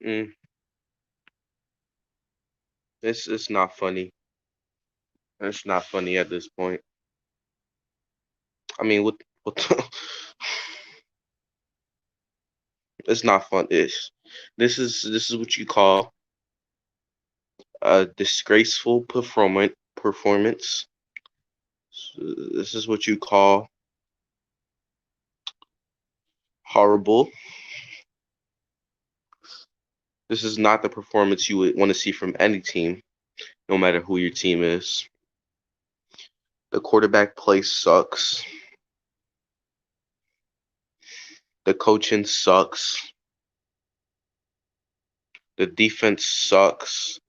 Mm, it's not funny. It's not funny at this point. I mean, what it's not fun. This is what you call a disgraceful performance. This is what you call horrible. This is not the performance you would want to see from any team, no matter who your team is. The quarterback play sucks. The coaching sucks. The defense sucks.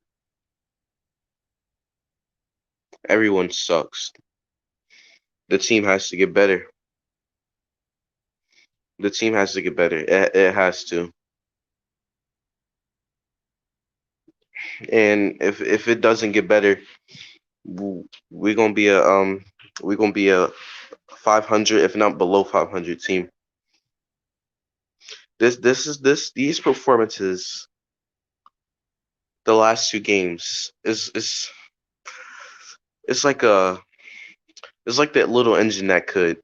Everyone sucks. The team has to get better. The team has to get better. It has to. And if it doesn't get better, we're gonna be a 500, if not below 500 team. These performances, the last two games is it's like a it's like that little engine that could.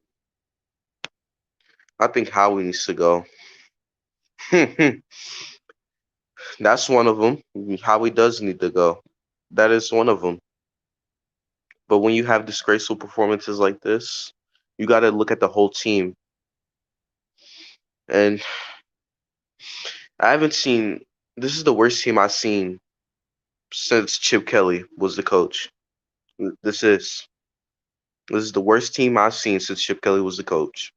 I think Howie needs to go. That's one of them. Howie does need to go. That is one of them. But when you have disgraceful performances like this, you got to look at the whole team. And I haven't seen. This is the worst team I've seen since Chip Kelly was the coach. This is this is the worst team I've seen since Chip Kelly was the coach.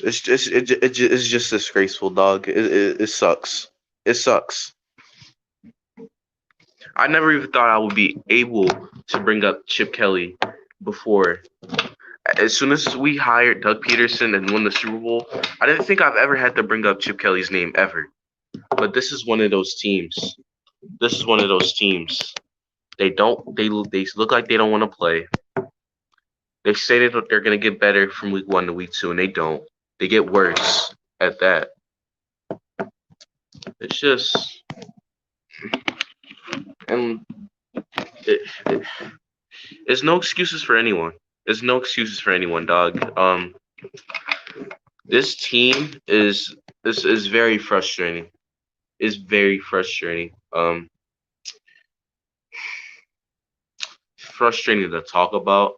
It's just disgraceful, dog. It sucks. It sucks. I never even thought I would be able to bring up Chip Kelly before. As soon as we hired Doug Peterson and won the Super Bowl, I didn't think I've ever had to bring up Chip Kelly's name ever. But this is one of those teams. This is one of those teams. They look like they don't want to play. They say that they're gonna get better from week one to week two, and they don't. They get worse at that. It's just and it, there's no excuses for anyone. There's no excuses for anyone, dog. This team is very frustrating. It's very frustrating. Frustrating to talk about.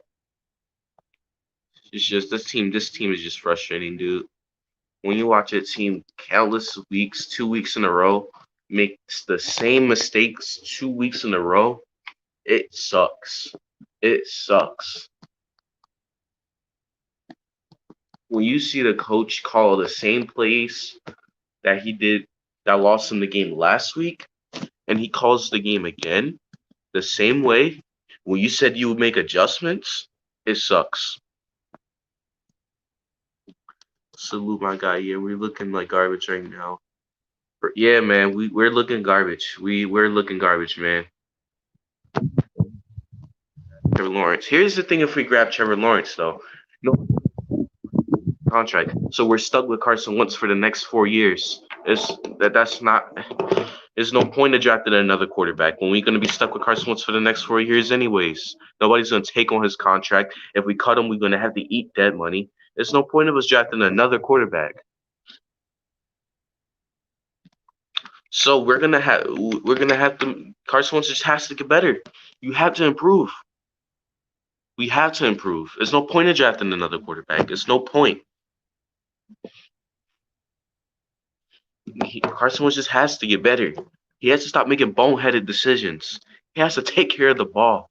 It's just this team. This team is just frustrating, dude. When you watch a team countless weeks, 2 weeks in a row, makes the same mistakes 2 weeks in a row, it sucks. It sucks. When you see the coach call the same plays that he did that lost him the game last week, and he calls the game again the same way, when you said you would make adjustments, it sucks. Salute my guy. Yeah, we're looking like garbage right now. Yeah, man, we're looking garbage. We're looking garbage, man. Trevor Lawrence. Here's the thing: if we grab Trevor Lawrence, though, no contract, so we're stuck with Carson Wentz for the next 4 years. That's not. There's no point of drafting another quarterback when we're going to be stuck with Carson Wentz for the next 4 years, anyways. Nobody's going to take on his contract. If we cut him, we're going to have to eat dead money. There's no point of us drafting another quarterback. So we're gonna have to. Carson Wentz just has to get better. You have to improve. We have to improve. There's no point in drafting another quarterback. There's no point. Carson Wentz just has to get better. He has to stop making boneheaded decisions. He has to take care of the ball.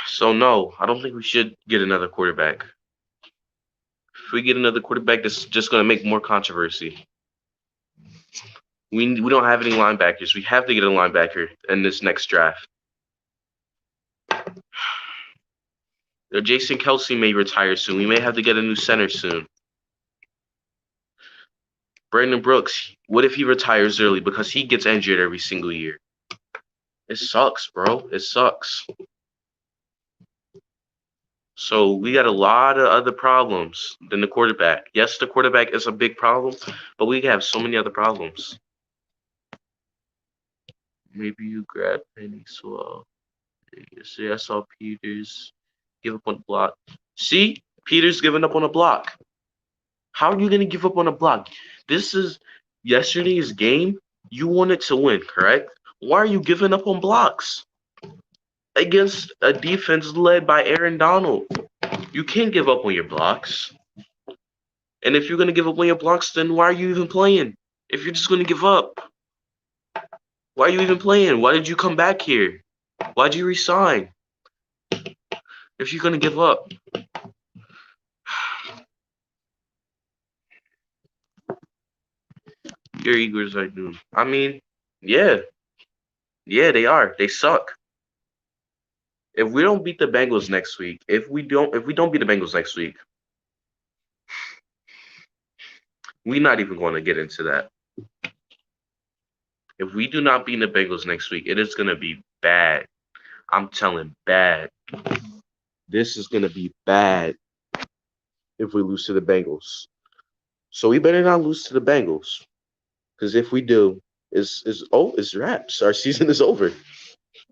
So no, I don't think we should get another quarterback. If we get another quarterback, that's just going to make more controversy. We don't have any linebackers. We have to get a linebacker in this next draft. Jason Kelsey may retire soon. We may have to get a new center soon. Brandon Brooks, what if he retires early because he gets injured every single year? It sucks, bro. It sucks. So we got a lot of other problems than the quarterback. Yes, the quarterback is a big problem, but we have so many other problems. Maybe you grab Penny Swell. See, I saw Peters give up on the block. See, Peters giving up on a block. How are you gonna give up on a block? This is yesterday's game. You wanted to win, correct? Why are you giving up on blocks against a defense led by Aaron Donald? You can't give up on your blocks. And if you're gonna give up on your blocks, then why are you even playing? If you're just gonna give up, why are you even playing? Why did you come back here? Why'd you resign? If you're gonna give up, your Eagles are doomed. I mean, yeah, yeah, they are. They suck. If we don't beat the Bengals next week, if we don't beat the Bengals next week, we're not even going to get into that. If we do not beat the Bengals next week, it is going to be bad. I'm telling bad. This is going to be bad if we lose to the Bengals. So we better not lose to the Bengals, because if we do, it's wraps. Our season is over.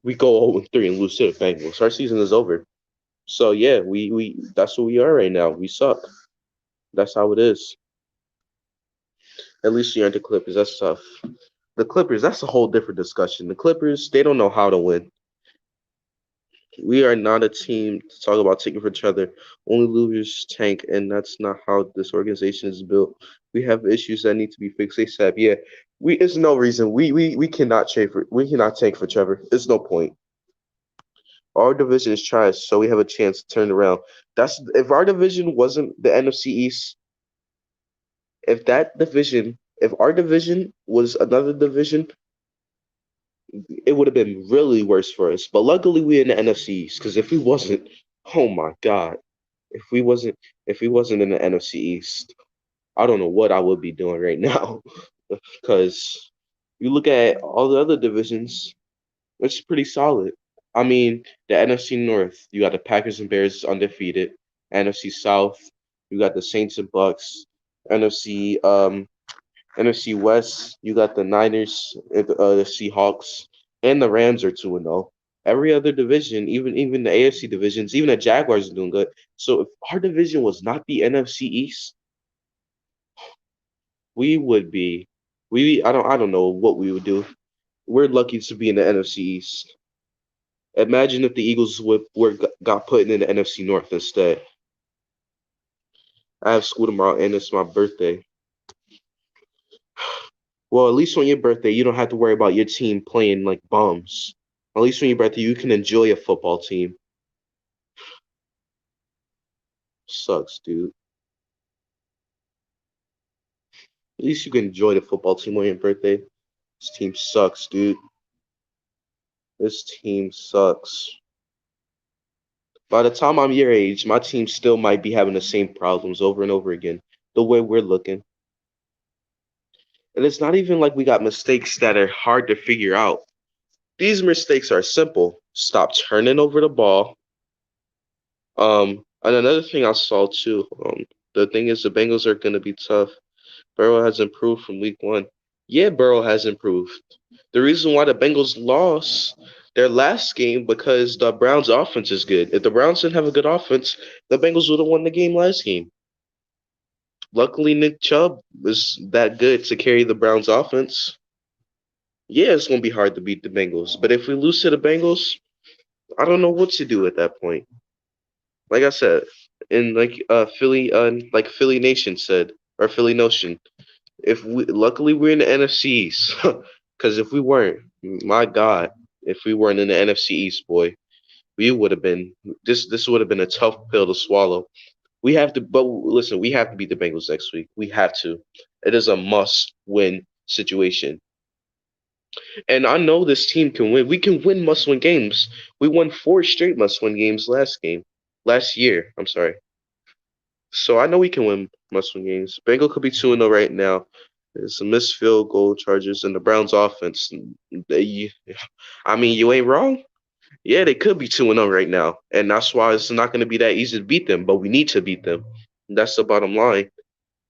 We go 0-3 and lose to the Bengals. Our season is over. So yeah, we that's what we are right now. We suck. That's how it is. At least you aren't the Clippers. That's tough. The Clippers, that's a whole different discussion. The Clippers, they don't know how to win. We are not a team to talk about taking for each other. Only losers tank, and that's not how this organization is built. We have issues that need to be fixed ASAP. Yeah, we. It's no reason we cannot tank for Trevor. It's no point. Our division is trash, so we have a chance to turn it around. That's if our division wasn't the NFC East. If our division was another division, it would have been really worse for us. But luckily, we're in the NFC East. Because if we wasn't, oh my God, if we wasn't, if we wasn't in the NFC East, I don't know what I would be doing right now. Because you look at all the other divisions, it's pretty solid. I mean, the NFC North, you got the Packers and Bears undefeated. NFC South, you got the Saints and Bucks. NFC NFC West, you got the Niners, the Seahawks, and the Rams are 2-0. Every other division, even the AFC divisions, even the Jaguars are doing good. So if our division was not the NFC East, we would be we I don't know what we would do. We're lucky to be in the NFC East. Imagine if the Eagles got put in the NFC North instead. I have school tomorrow and it's my birthday. Well, at least on your birthday, you don't have to worry about your team playing like bums. At least on your birthday, you can enjoy a football team. Sucks, dude. At least you can enjoy the football team on your birthday. This team sucks, dude. This team sucks. By the time I'm your age, my team still might be having the same problems over and over again, the way we're looking. And it's not even like we got mistakes that are hard to figure out. These mistakes are simple. Stop turning over the ball. And another thing I saw too, the thing is the Bengals are gonna be tough. Burrow has improved from week one. Yeah, Burrow has improved. The reason why the Bengals lost their last game because the Browns' offense is good. If the Browns didn't have a good offense, the Bengals would have won the game last game. Luckily, Nick Chubb was that good to carry the Browns' offense. Yeah, it's gonna be hard to beat the Bengals, but if we lose to the Bengals, I don't know what to do at that point. Like I said, and like Philly Nation said, or Philly Notion, if we luckily we're in the NFC East, because if we weren't, my God, if we weren't in the NFC East, boy, we would have been this would have been a tough pill to swallow. We have to, but listen, we have to beat the Bengals next week. We have to. It is a must-win situation. And I know this team can win. We can win must-win games. We won 4 straight must-win games last year. I'm sorry. So I know we can win must-win games. Bengal could be 2-0 right now. It's a missed field goal charges and the Browns offense. They, I mean, you ain't wrong. Yeah, they could be 2-0 right now, and that's why it's not going to be that easy to beat them. But we need to beat them. That's the bottom line.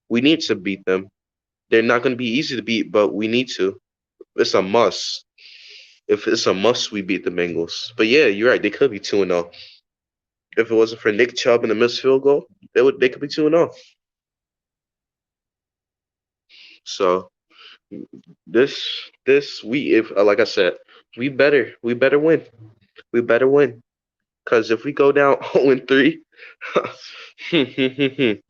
We need to beat them. They're not going to be easy to beat, but we need to. It's a must. If it's a must, we beat the Bengals. But yeah, you're right. They could be 2-0. If it wasn't for Nick Chubb and the missed field goal, they could be 2-0. So this we if like I said, we better win. We better win. Because if we go down 0-3, do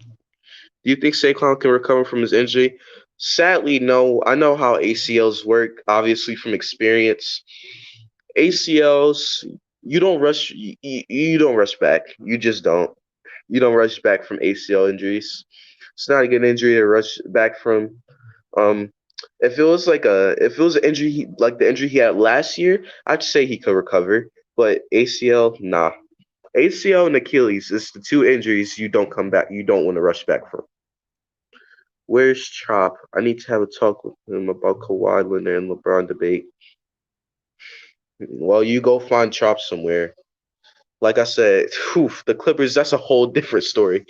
you think Saquon can recover from his injury? Sadly, no. I know how ACLs work, obviously from experience. ACLs, you don't rush. You don't rush back. You just don't. You don't rush back from ACL injuries. It's not a good injury to rush back from. Um, if it was an injury like the injury he had last year, I'd say he could recover. But ACL, nah. ACL and Achilles is the two injuries you don't come back. You don't want to rush back from. Where's Chop? I need to have a talk with him about Kawhi Leonard and LeBron debate. Well, you go find Chop somewhere. Like I said, whew, the Clippers, that's a whole different story.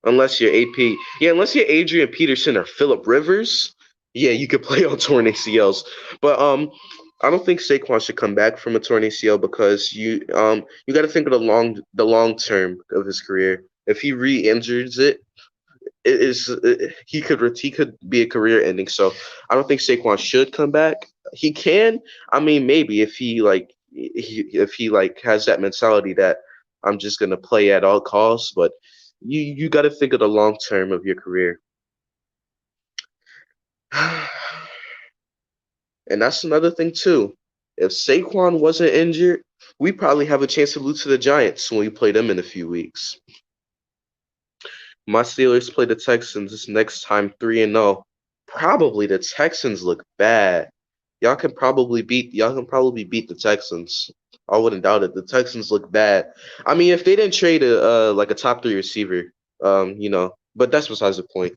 Unless you're AP. Yeah, unless you're Adrian Peterson or Philip Rivers. Yeah, you could play on torn ACLs. But I don't think Saquon should come back from a torn ACL because you got to think of the long term of his career. If he re-injures it, he could be a career ending. So I don't think Saquon should come back. He can. I mean, maybe if he has that mentality that I'm just gonna play at all costs, but you got to think of the long term of your career. And that's another thing too. If Saquon wasn't injured, we probably have a chance to lose to the Giants when we play them in a few weeks. My Steelers play the Texans this next time 3-0. Probably the Texans look bad. Y'all can probably beat the Texans. I wouldn't doubt it. The Texans look bad. I mean, if they didn't trade a top three receiver, but that's besides the point.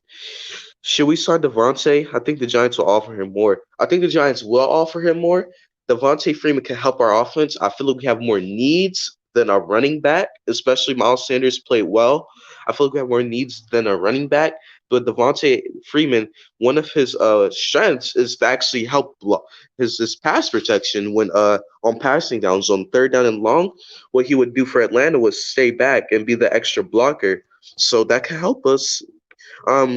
Should we sign Devontae? I think the Giants will offer him more. I think the Giants will offer him more. Devontae Freeman can help our offense. I feel like we have more needs than our running back, especially Miles Sanders played well. I feel like we have more needs than a running back. But Devontae Freeman, one of his strengths is to actually help block his pass protection when on passing downs on third down and long. What he would do for Atlanta was stay back and be the extra blocker. So that can help us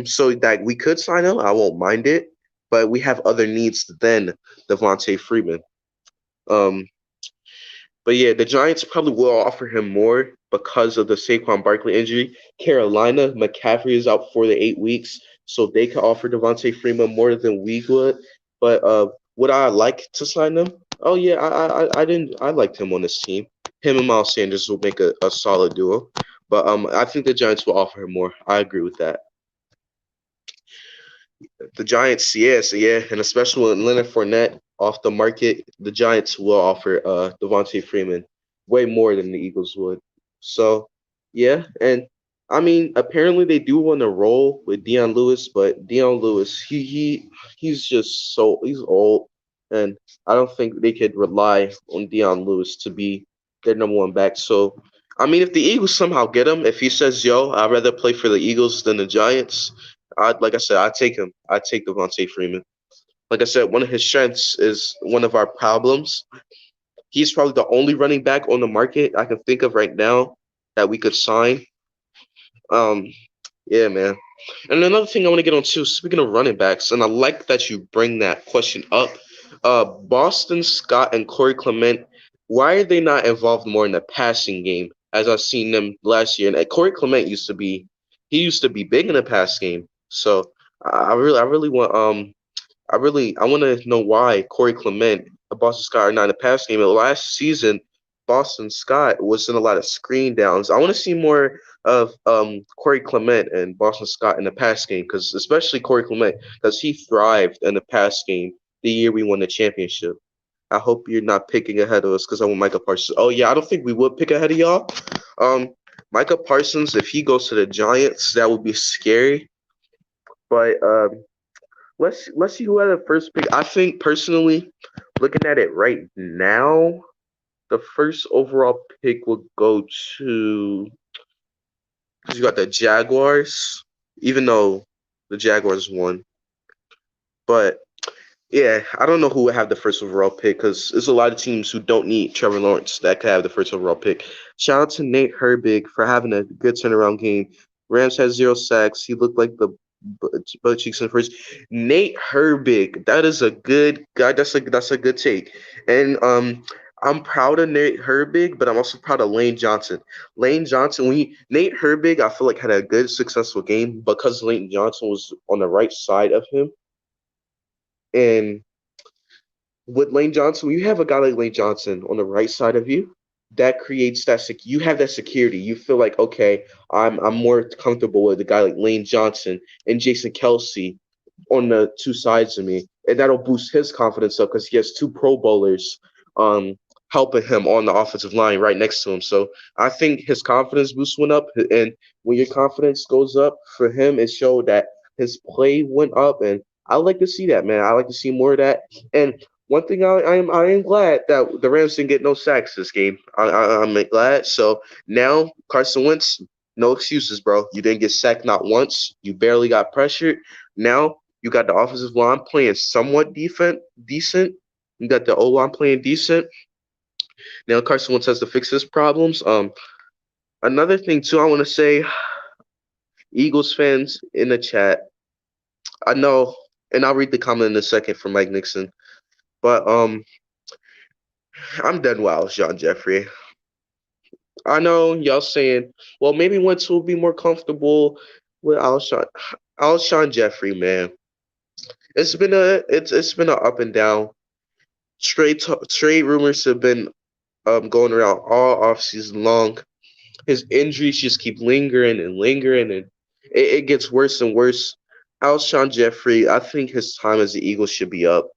so that we could sign him, I won't mind it, but we have other needs than Devontae Freeman. Um, but yeah, the Giants probably will offer him more because of the Saquon Barkley injury. Carolina, McCaffrey is out for the 8 weeks, so they can offer Devontae Freeman more than we would. But would I like to sign him? Oh yeah, I didn't. I liked him on this team. Him and Miles Sanders will make a solid duo. But I think the Giants will offer him more. I agree with that. The Giants, yes, yeah, and especially with Leonard Fournette off the market, the Giants will offer Devontae Freeman way more than the Eagles would. So, yeah, and I mean, apparently they do want to roll with Dion Lewis, but Dion Lewis, he's just he's old, and I don't think they could rely on Dion Lewis to be their number one back. So, I mean, if the Eagles somehow get him, if he says, "Yo, I'd rather play for the Eagles than the Giants," like I said, I take him. I take Devontae Freeman. Like I said, one of his strengths is one of our problems. He's probably the only running back on the market I can think of right now that we could sign. Um, yeah, man. And another thing I want to get on too, speaking of running backs, and I like that you bring that question up. Boston Scott and Corey Clement, why are they not involved more in the passing game? As I've seen them last year, and Corey Clement he used to be big in the pass game. So I really want I want to know why Corey Clement and Boston Scott are not in the pass game. Last season, Boston Scott was in a lot of screen downs. I want to see more of Corey Clement and Boston Scott in the pass game, because especially Corey Clement, because he thrived in the pass game the year we won the championship. I hope you're not picking ahead of us because I want Micah Parsons. Oh yeah, I don't think we would pick ahead of y'all. Um, Micah Parsons, if he goes to the Giants, that would be scary. But let's see who had the first pick. I think personally, looking at it right now, the first overall pick will go to, because you got the Jaguars, even though the Jaguars won. But yeah, I don't know who would have the first overall pick because there's a lot of teams who don't need Trevor Lawrence that could have the first overall pick. Shout out to Nate Herbig for having a good turnaround game. Rams had 0 sacks. He looked like the butt cheeks in first. Nate Herbig, that is a good guy. That's a good take. And I'm proud of Nate Herbig, but I'm also proud of Lane Johnson. Lane Johnson, Nate Herbig, I feel like had a good successful game because Lane Johnson was on the right side of him. And with Lane Johnson, when you have a guy like Lane Johnson on the right side of you, that creates you have that security. You feel like, okay, I'm more comfortable with a guy like Lane Johnson and Jason Kelsey on the two sides of me, and that'll boost his confidence up because he has two Pro Bowlers um helping him on the offensive line right next to him. So I think his confidence boost went up, and when your confidence goes up for him, it showed that his play went up, and I like to see that, man. I like to see more of that. And one thing I am glad that the Rams didn't get no sacks this game. I'm glad. So now Carson Wentz, no excuses, bro. You didn't get sacked not once. You barely got pressured. Now you got the offensive line playing somewhat decent. You got the O line playing decent. Now Carson Wentz has to fix his problems. Another thing too, I want to say, Eagles fans in the chat. I know, and I'll read the comment in a second from Mike Nixon. But I'm done with Alshon Jeffrey. I know y'all saying, well, maybe Wentz will be more comfortable with Alshon Jeffrey, man. It's been a up and down. Trade rumors have been going around all offseason long. His injuries just keep lingering and lingering, and it gets worse and worse. Alshon Jeffrey, I think his time as the Eagles should be up.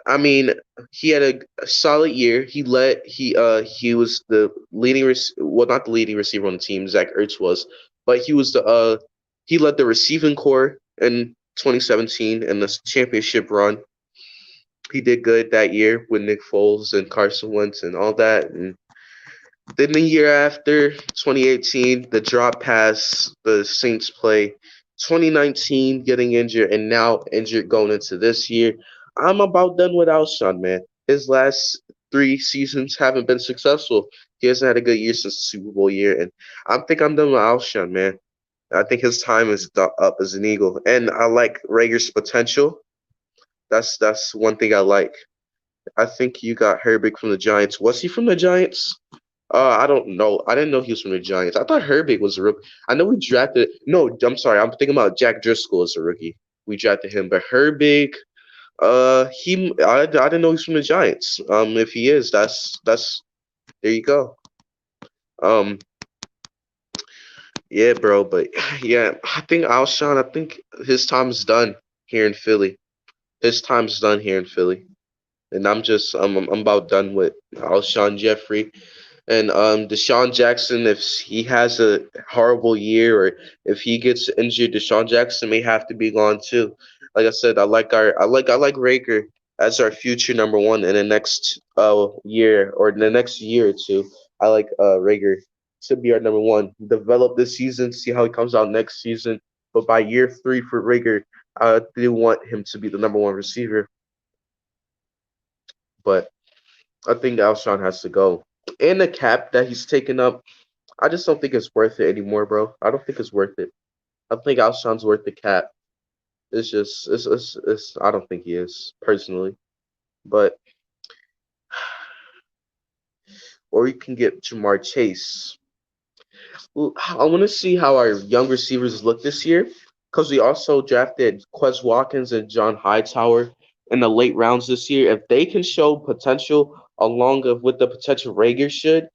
I mean, he had a solid year. He was the well, not the leading receiver on the team. Zach Ertz was, but he led the receiving core in 2017 in the championship run. He did good that year with Nick Foles and Carson Wentz and all that. And then the year after, 2018, the drop pass the Saints play. 2019, getting injured, and now injured going into this year. I'm about done with Alshon, man. His last 3 seasons haven't been successful. He hasn't had a good year since the Super Bowl year, and I think I'm done with Alshon, man. I think his time is up as an Eagle, and I like Rager's potential. That's one thing I like. I think you got Herbig from the Giants. Was he from the Giants? I don't know. I didn't know he was from the Giants. I thought Herbig was a rookie. I know we drafted. No, I'm sorry. I'm thinking about Jack Driscoll as a rookie. We drafted him, but Herbig. I didn't know he's from the Giants. If he is, that's there you go. Um, yeah, bro. But yeah, I think Alshon. I think his time's done here in Philly. His time's done here in Philly, and I'm about done with Alshon Jeffrey. And Deshaun Jackson, if he has a horrible year or if he gets injured, Deshaun Jackson may have to be gone too. Like I said, I like Rager as our future number one in the next year or in the next year or two. I like Rager to be our number one. Develop this season, see how he comes out next season. But by year 3 for Rager, I do want him to be the number one receiver. But I think Alshon has to go. And the cap that he's taken up, I just don't think it's worth it anymore, bro. I don't think it's worth it. I think Alshon's worth the cap. It's just, it's I don't think he is, personally. But, or you can get Jamar Chase. Well, I want to see how our young receivers look this year because we also drafted Quez Watkins and John Hightower in the late rounds this year. If they can show potential along with the potential Rager should,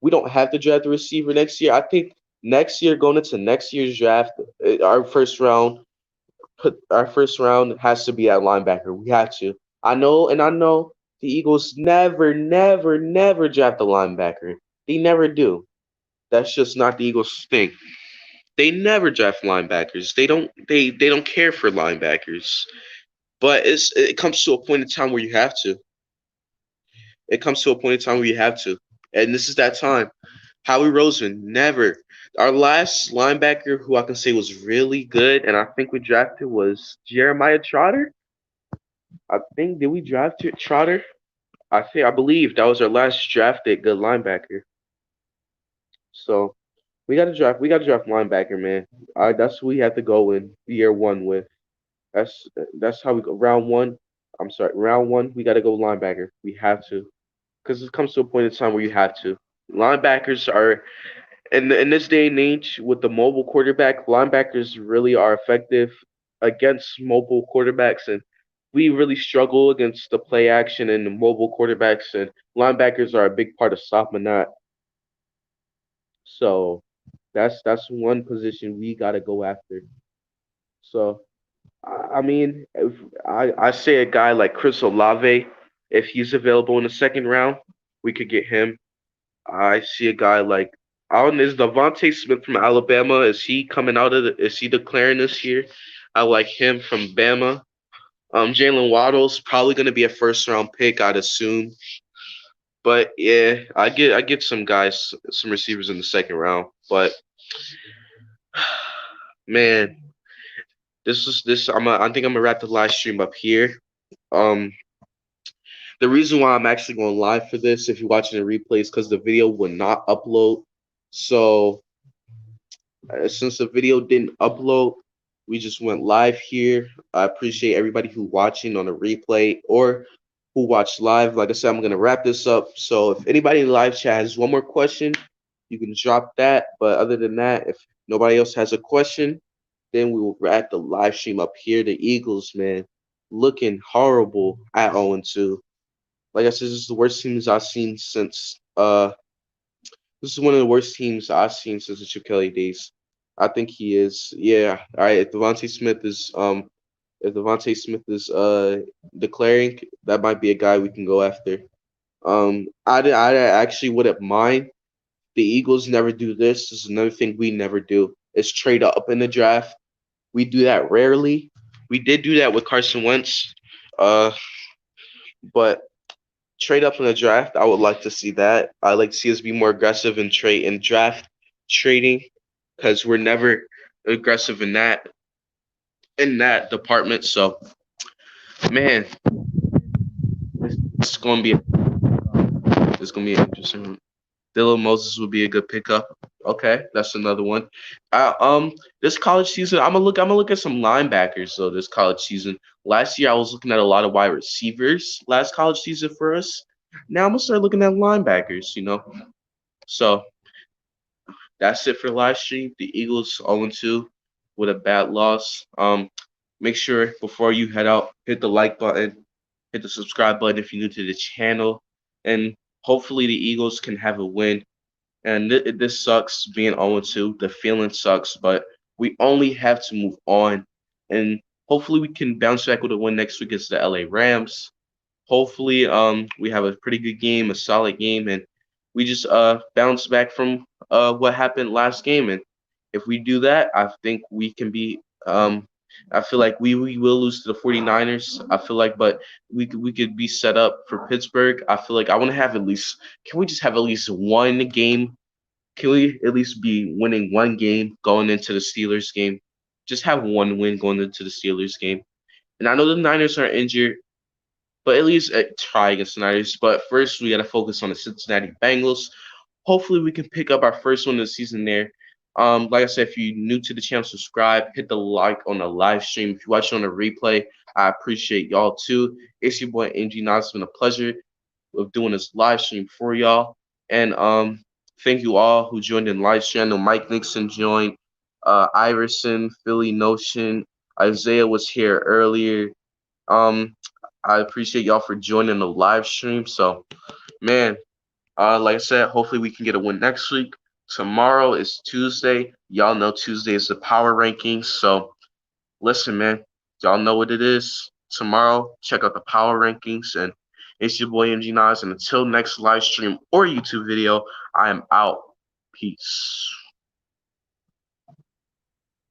we don't have to draft a receiver next year. I think next year, going into next year's draft, our first round has to be at linebacker. We have to. I know the Eagles never draft a linebacker. They never do. That's just not the Eagles' thing. They never draft linebackers. They don't care for linebackers. But it comes to a point in time where you have to. It comes to a point in time where you have to, and this is that time. Howie Roseman, never. Our last linebacker who I can say was really good, and I think we drafted was Jeremiah Trotter. I think did we draft Trotter? I believe that was our last drafted good linebacker. So we gotta draft linebacker, man. That's who we have to go in year one with. That's how we go. Round one. I'm sorry, round one. We gotta go linebacker. We have to, because it comes to a point in time where you have to. Linebackers are in this day and age with the mobile quarterback. Linebackers really are effective against mobile quarterbacks, and we really struggle against the play action and the mobile quarterbacks. And linebackers are a big part of stopping that. So that's one position we got to go after. So I mean, if I say a guy like Chris Olave, if he's available in the second round, we could get him. I see a guy like I don't is Devontae Smith from Alabama. Is he coming out of is he declaring this year? I like him from Bama. Jalen Waddle's probably going to be a first round pick, I'd assume. But yeah, I get some guys, some receivers in the second round. But man, this is this. I think I'm gonna wrap the live stream up here. Um, the reason why I'm actually going live for this, if you're watching the replay, is because the video will not upload. So since the video didn't upload, we just went live here. I appreciate everybody who watching on the replay or who watched live. Like I said, I'm gonna wrap this up. So if anybody in the live chat has one more question, you can drop that. But other than that, if nobody else has a question, then we will wrap the live stream up here. The Eagles, man, looking horrible at 0-2. Like I said, this is the worst teams I've seen since this is one of the worst teams I've seen since the Chip Kelly days. I think he is. Yeah. All right. If Devontae Smith is declaring, that might be a guy we can go after. I actually wouldn't mind. The Eagles never do this. This is another thing we never do. Is trade up in the draft. We do that rarely. We did do that with Carson Wentz. Uh, but trade up in the draft, I would like to see that. I like to see us be more aggressive in trade and draft trading because we're never aggressive in that department. So, man, it's gonna be an interesting one. Dylan Moses would be a good pickup. Okay, that's another one. This college season, I'm gonna look at some linebackers though. This college season, last year I was looking at a lot of wide receivers. Last college season for us. Now I'm gonna start looking at linebackers. So that's it for live stream. The Eagles 0-2 with a bad loss. Make sure before you head out, hit the like button, hit the subscribe button if you're new to the channel, and hopefully the Eagles can have a win. And this sucks being 0-2. The feeling sucks, but we only have to move on, and hopefully we can bounce back with a win next week against the LA Rams. Hopefully, we have a pretty good game, a solid game, and we just bounce back from what happened last game. And if we do that, I think we can be. I feel like we will lose to the 49ers. I feel like, but we could be set up for Pittsburgh. I feel like I want to have at least. Can we just have at least one game? Can we at least be winning one game going into the Steelers game? Just have one win going into the Steelers game. And I know the Niners are injured, but at least try against the Niners. But first, we got to focus on the Cincinnati Bengals. Hopefully, we can pick up our first one of the season there. Like I said, if you're new to the channel, subscribe, hit the like on the live stream. If you're watching on the replay, I appreciate y'all too. It's your boy MG Nas. It's been a pleasure of doing this live stream for y'all. And thank you all who joined in live stream. I know Mike Nixon joined, Iverson, Philly Notion, Isaiah was here earlier. Um, I appreciate y'all for joining the live stream. So, man, like I said, hopefully we can get a win next week. Tomorrow is Tuesday. Y'all know Tuesday is the power rankings. So, listen, man, y'all know what it is. Tomorrow, check out the power rankings. And it's your boy MG Nas. And until next live stream or YouTube video, I am out. Peace.